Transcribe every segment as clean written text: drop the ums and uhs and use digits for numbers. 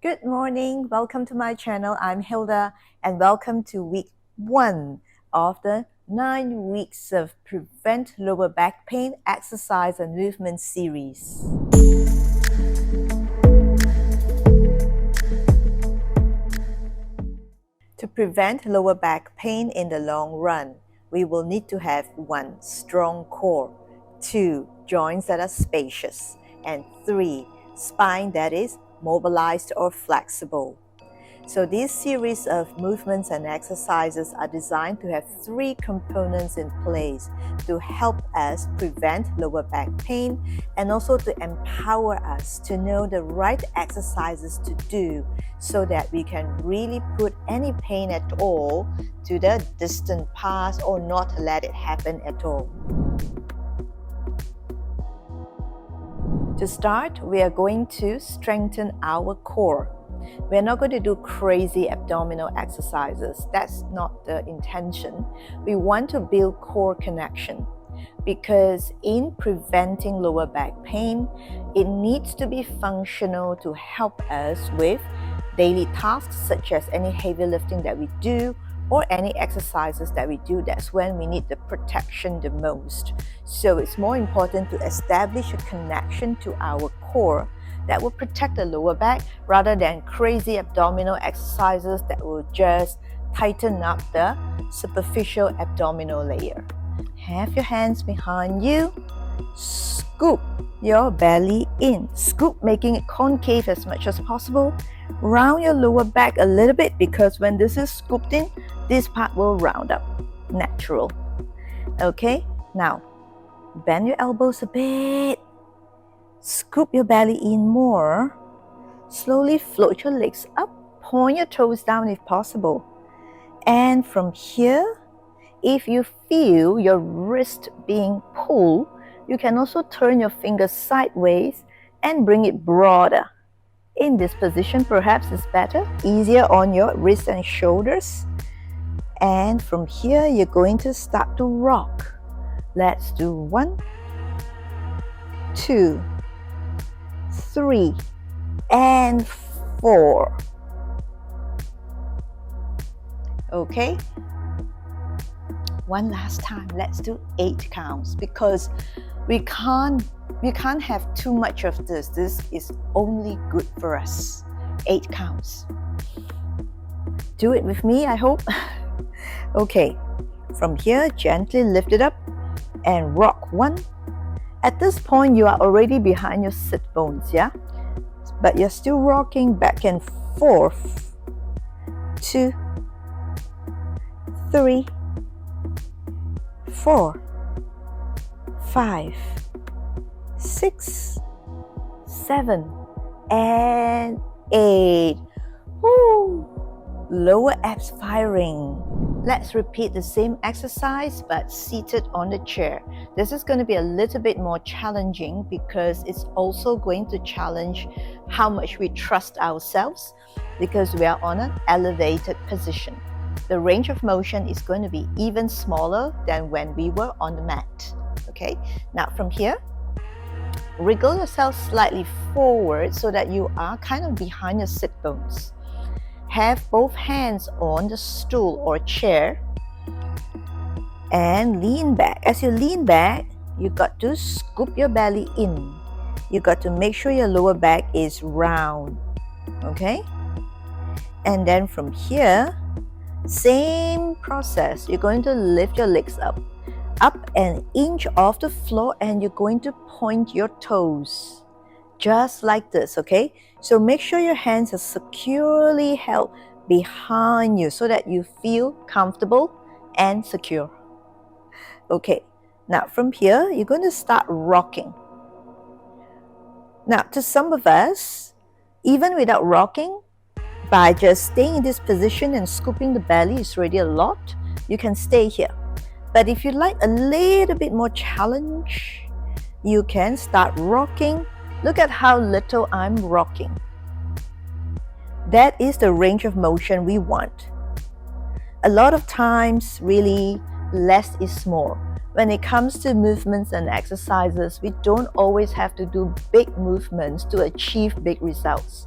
Good morning, welcome to my channel. I'm Hilda and welcome to week 1 of the 9 weeks of Prevent Lower Back Pain Exercise and Movement series. To prevent lower back pain in the long run, we will need to have 1. Strong core, 2. Joints that are spacious, and 3. Spine that is mobilized or flexible. So this series of movements and exercises are designed to have 3 components in place to help us prevent lower back pain and also to empower us to know the right exercises to do so that we can really put any pain at all to the distant past or not let it happen at all. To start, we are going to strengthen our core. We're not going to do crazy abdominal exercises. That's not the intention. We want to build core connection because in preventing lower back pain, it needs to be functional to help us with daily tasks such as any heavy lifting that we do or any exercises that we do. That's when we need the protection the most. So it's more important to establish a connection to our core that will protect the lower back rather than crazy abdominal exercises that will just tighten up the superficial abdominal layer. Have your hands behind you. Scoop your belly in. Scoop, making it concave as much as possible. Round your lower back a little bit because when this is scooped in, this part will round up. Natural. Okay, now bend your elbows a bit. Scoop your belly in more. Slowly float your legs up. Point your toes down if possible. And from here, if you feel your wrist being pulled, you can also turn your fingers sideways and bring it broader. In this position, perhaps it's better, easier on your wrists and shoulders. And from here, you're going to start to rock. Let's do 1, 2, 3, and 4. Okay? One last time. Let's do 8 counts because we can't have too much of this. This is only good for us. 8 counts. Do it with me, I hope. Okay. From here, gently lift it up and rock 1. At this point, you are already behind your sit bones, yeah? But you're still rocking back and forth. 2, 3, 4, 5, 6, 7, and 8. Woo! Lower abs firing. Let's repeat the same exercise but seated on the chair. This is going to be a little bit more challenging because it's also going to challenge how much we trust ourselves because we are on an elevated position. The range of motion is going to be even smaller than when we were on the mat. Okay, now from here, wriggle yourself slightly forward so that you are kind of behind your sit bones. Have both hands on the stool or chair and lean back. As you lean back, you got to scoop your belly in. You got to make sure your lower back is round. Okay? And then from here, same process. You're going to lift your legs up an inch off the floor and you're going to point your toes. Just like this, okay? So make sure your hands are securely held behind you so that you feel comfortable and secure. Okay, now from here, you're going to start rocking. Now, to some of us, even without rocking, by just staying in this position and scooping the belly is already a lot, you can stay here. But if you like a little bit more challenge, you can start rocking. Look at how little I'm rocking. That is the range of motion we want. A lot of times, really, less is more. When it comes to movements and exercises, we don't always have to do big movements to achieve big results.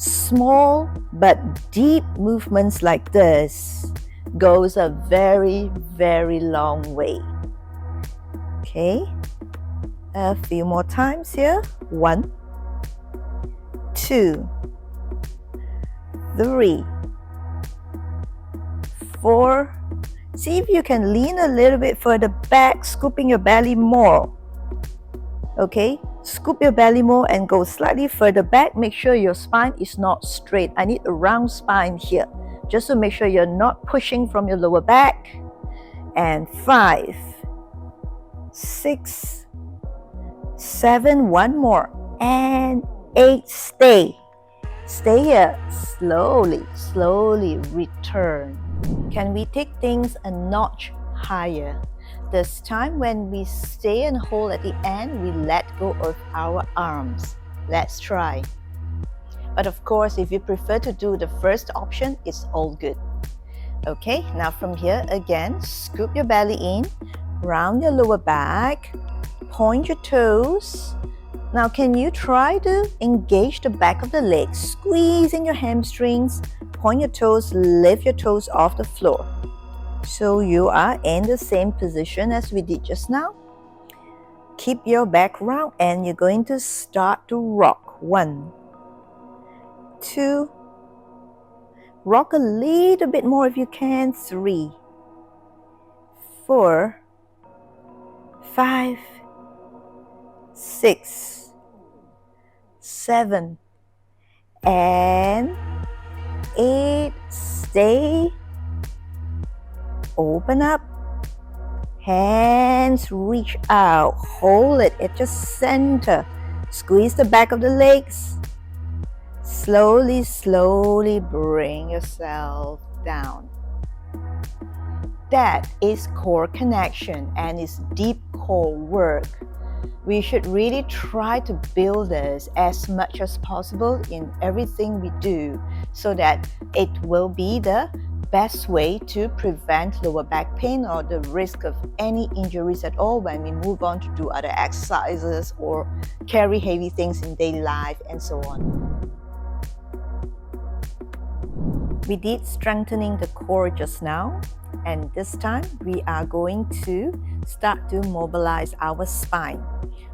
Small but deep movements like this goes a very, very long way. Okay, a few more times here. 1, 2, 3, 4. See if you can lean a little bit further back, scooping your belly more. Okay, scoop your belly more and go slightly further back. Make sure your spine is not straight. I need a round spine here, just to make sure you're not pushing from your lower back. And 5, 6, 7, one more, and 8. Stay here. Slowly return. Can we take things a notch higher? This time when we stay and hold at the end, we let go of our arms. Let's try. But of course, if you prefer to do the first option, it's all good. Okay, now from here again, scoop your belly in, round your lower back, point your toes. Now can you try to engage the back of the legs, squeezing your hamstrings, point your toes, lift your toes off the floor. So you are in the same position as we did just now. Keep your back round and you're going to start to rock. 1, 2, rock a little bit more if you can. 3, 4, 5, 6, 7, and 8. Stay. Open up. Hands reach out. Hold it at your center. Squeeze the back of the legs. Slowly bring yourself down. That is core connection and it's deep core work. We should really try to build this as much as possible in everything we do so that it will be the best way to prevent lower back pain or the risk of any injuries at all when we move on to do other exercises or carry heavy things in daily life and so on. We did strengthening the core just now, and this time we are going to start to mobilize our spine.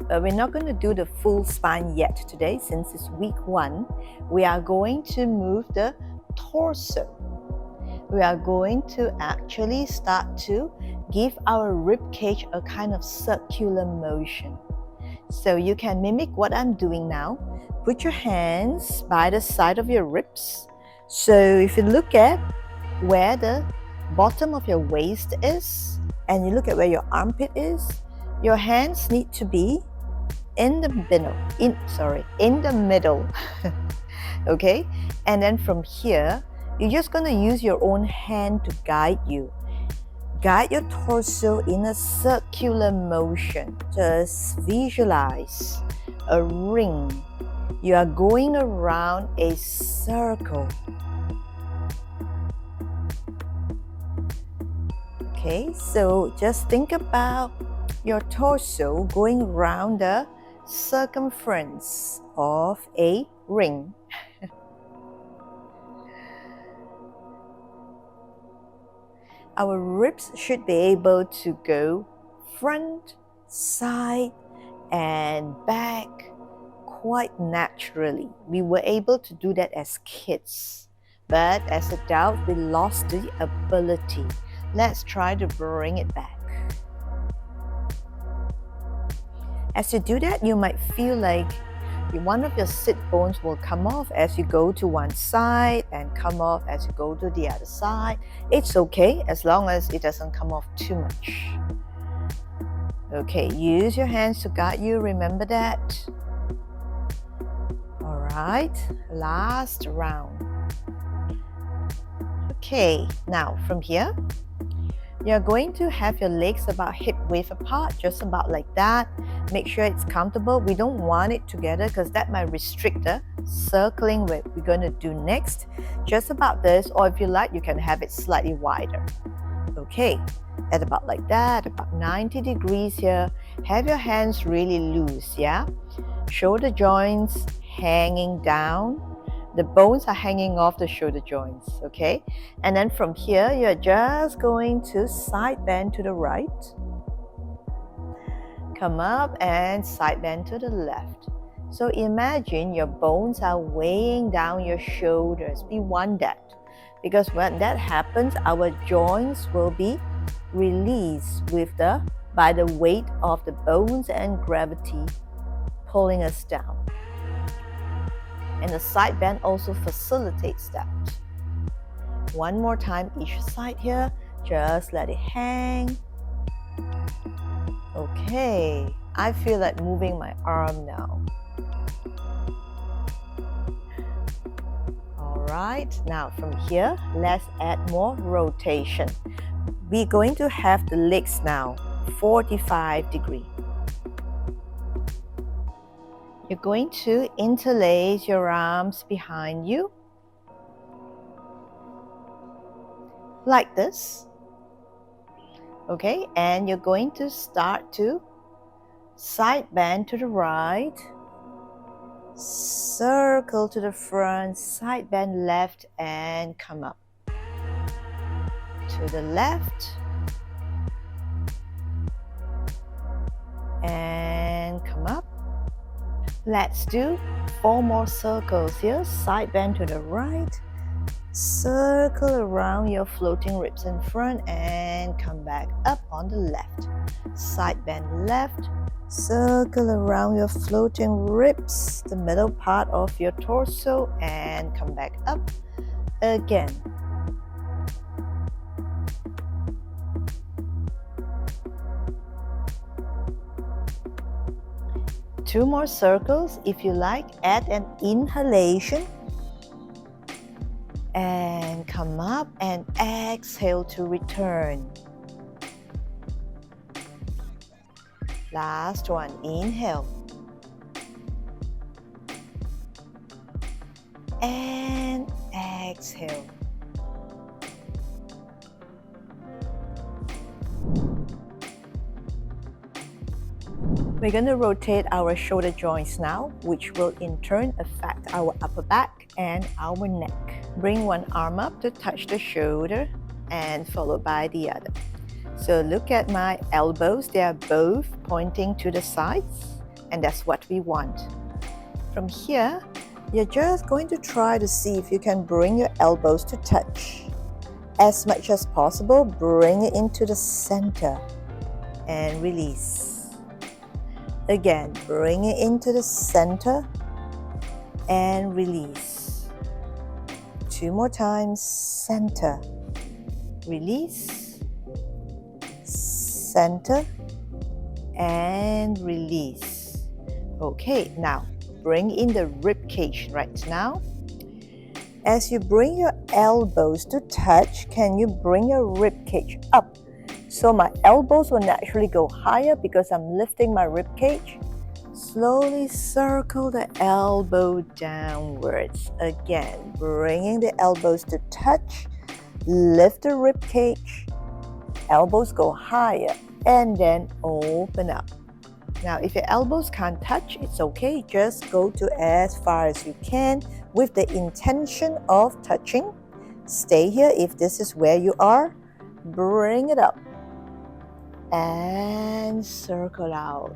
But we're not going to do the full spine yet today since it's week 1. We are going to move the torso. We are going to actually start to give our rib cage a kind of circular motion. So you can mimic what I'm doing now. Put your hands by the side of your ribs. So if you look at where the bottom of your waist is and you look at where your armpit is, your hands need to be in the middle. Okay? And then from here, you're just going to use your own hand to guide you. Guide your torso in a circular motion. Just visualize a ring. You are going around a circle. Okay, so just think about your torso going around the circumference of a ring. Our ribs should be able to go front, side, and back quite naturally. We were able to do that as kids, but as adults, we lost the ability. Let's try to bring it back. As you do that, you might feel like one of your sit bones will come off as you go to one side and come off as you go to the other side. It's okay as long as it doesn't come off too much. Okay, use your hands to guide you. Remember that. All right, last round. Okay, now from here, you're going to have your legs about hip width apart, just about like that. Make sure it's comfortable. We don't want it together because that might restrict the circling what we're going to do next. Just about this, or if you like, you can have it slightly wider. Okay, at about like that, about 90 degrees here. Have your hands really loose, yeah? Shoulder joints hanging down. The bones are hanging off the shoulder joints, okay? And then from here, you're just going to side bend to the right. Come up and side bend to the left. So imagine your bones are weighing down your shoulders. We want that, because when that happens, our joints will be released by the weight of the bones and gravity pulling us down. And the side bend also facilitates that. One more time each side here. Just let it hang. Okay, I feel like moving my arm now. Alright, now from here, let's add more rotation. We're going to have the legs now 45 degrees. You're going to interlace your arms behind you, like this. Okay, and you're going to start to side bend to the right, circle to the front, side bend left, and come up. To the left, and come up. Let's do 4 more circles here. Side bend to the right, circle around your floating ribs in front, and come back up on the left. Side bend left, circle around your floating ribs, the middle part of your torso, and come back up again. Two more circles if you like. Add an inhalation and come up and exhale to return. Last one, inhale and exhale. We're going to rotate our shoulder joints now, which will in turn affect our upper back and our neck. Bring one arm up to touch the shoulder and followed by the other. So look at my elbows, they are both pointing to the sides, and that's what we want. From here, you're just going to try to see if you can bring your elbows to touch. As much as possible, bring it into the center and release. Again, bring it into the center and release. 2 more times, center, release, center, and release. Okay, now bring in the rib cage right now. As you bring your elbows to touch, can you bring your rib cage up? So my elbows will naturally go higher because I'm lifting my rib cage. Slowly circle the elbow downwards. Again, bringing the elbows to touch. Lift the rib cage. Elbows go higher and then open up. Now, if your elbows can't touch, it's okay. Just go to as far as you can with the intention of touching. Stay here if this is where you are. Bring it up and circle out.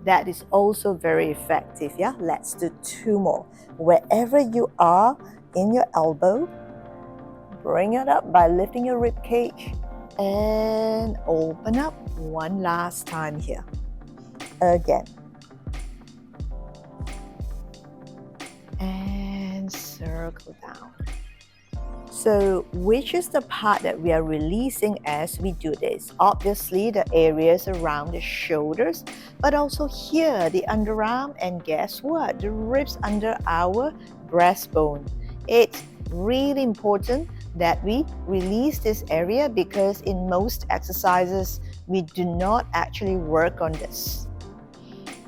That is also very effective. Yeah, let's do 2 more. Wherever you are in your elbow, bring it up by lifting your rib cage and open up one last time here. Again. And circle down. So, which is the part that we are releasing as we do this? Obviously, the areas around the shoulders, but also here, the underarm, and guess what? The ribs under our breastbone. It's really important that we release this area because in most exercises, we do not actually work on this.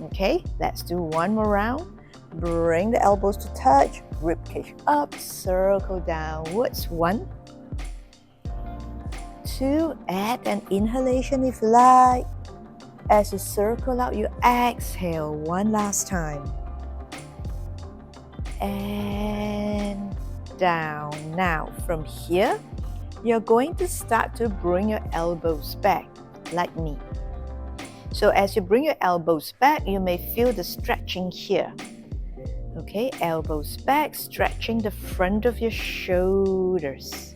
Okay, let's do 1 more round. Bring the elbows to touch, rib cage up, circle downwards. 1, 2, add an inhalation if you like. As you circle out, you exhale 1 last time. and down. Now from here, you're going to start to bring your elbows back like me. So as you bring your elbows back, you may feel the stretching here. Okay, elbows back, stretching the front of your shoulders.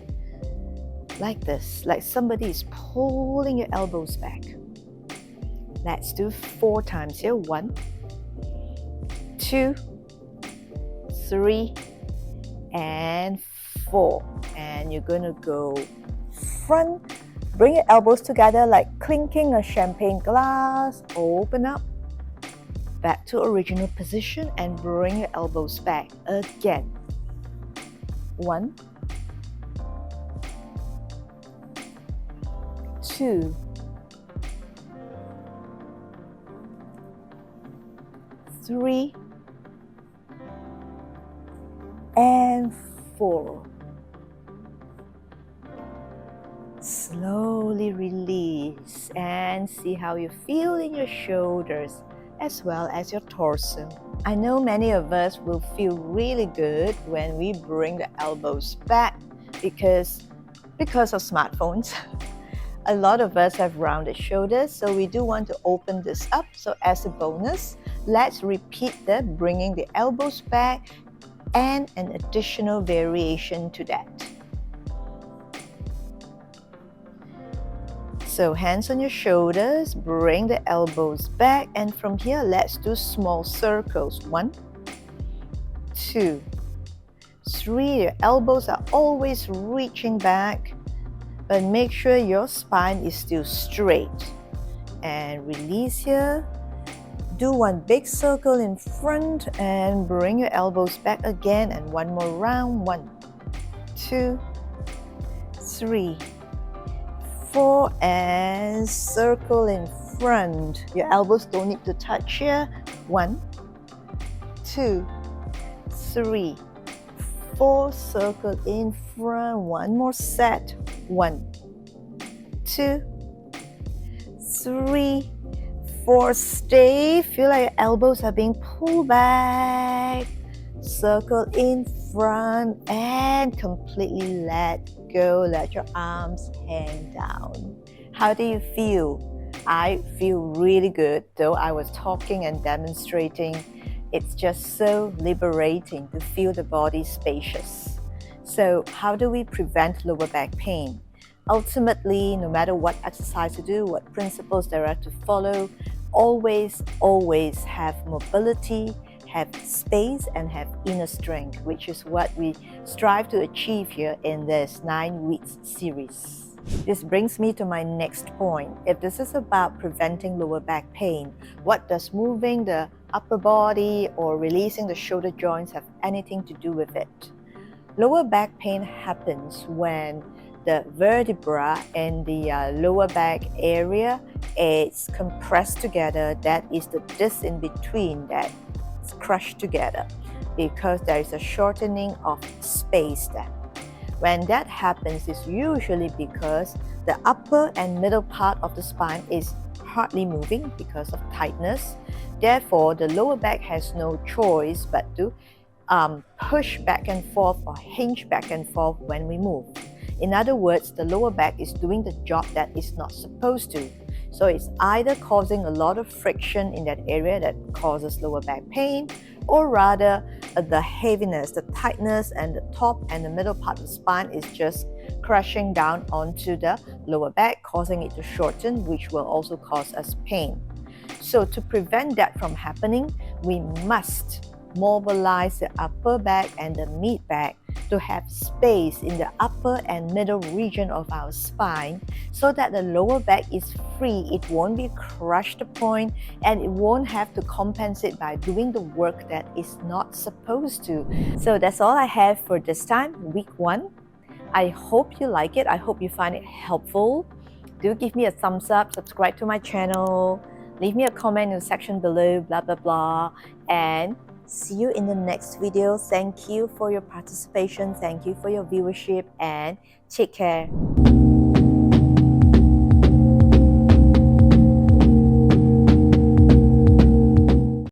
Like this, like somebody is pulling your elbows back. Let's do 4 times here. 1, 2, 3, and 4. And you're going to go front. Bring your elbows together like clinking a champagne glass. Open up. Back to original position and bring your elbows back again. 1, 2, 3, and 4. Slowly release and see how you feel in your shoulders as well as your torso. I know many of us will feel really good when we bring the elbows back because of smartphones. A lot of us have rounded shoulders, so we do want to open this up. So as a bonus, let's repeat the bringing the elbows back and an additional variation to that. So hands on your shoulders, bring the elbows back, and from here let's do small circles. 1, 2, 3. Your elbows are always reaching back, but make sure your spine is still straight. And release here. Do 1 big circle in front and bring your elbows back again, and 1 more round. 1, 2, 3, 4, and circle in front. Your elbows don't need to touch here. 1, 2, 3, 4, circle in front. 1 more set. 1, 2, 3, 4. Stay. Feel like your elbows are being pulled back. Circle in front and completely let go. Let your arms hang down. How do you feel? I feel really good. Though I was talking and demonstrating, it's just so liberating to feel the body spacious. So how do we prevent lower back pain? Ultimately, no matter what exercise you do, what principles there are to follow, always have mobility, have space, and have inner strength, which is what we strive to achieve here in this 9 weeks series. This brings me to my next point. If this is about preventing lower back pain, what does moving the upper body or releasing the shoulder joints have anything to do with it? Lower back pain happens when the vertebra in the lower back area is compressed together. That is the disc in between that's crushed together because there is a shortening of space there. When that happens, it's usually because the upper and middle part of the spine is hardly moving because of tightness. Therefore, the lower back has no choice but to push back and forth or hinge back and forth when we move. In other words, the lower back is doing the job that it's not supposed to. So it's either causing a lot of friction in that area that causes lower back pain, or rather the heaviness, the tightness, and the top and the middle part of the spine is just crushing down onto the lower back, causing it to shorten, which will also cause us pain. So to prevent that from happening, we must mobilize the upper back and the mid back to have space in the upper and middle region of our spine so that the lower back is free. It won't be crushed to point, and it won't have to compensate by doing the work that is not supposed to. So that's all I have for this time, week 1. I hope you like it. I hope you find it helpful. Do give me a thumbs up, subscribe to my channel, leave me a comment in the section below, blah blah blah, and see you in the next video. Thank you for your participation. Thank you for your viewership, and take care.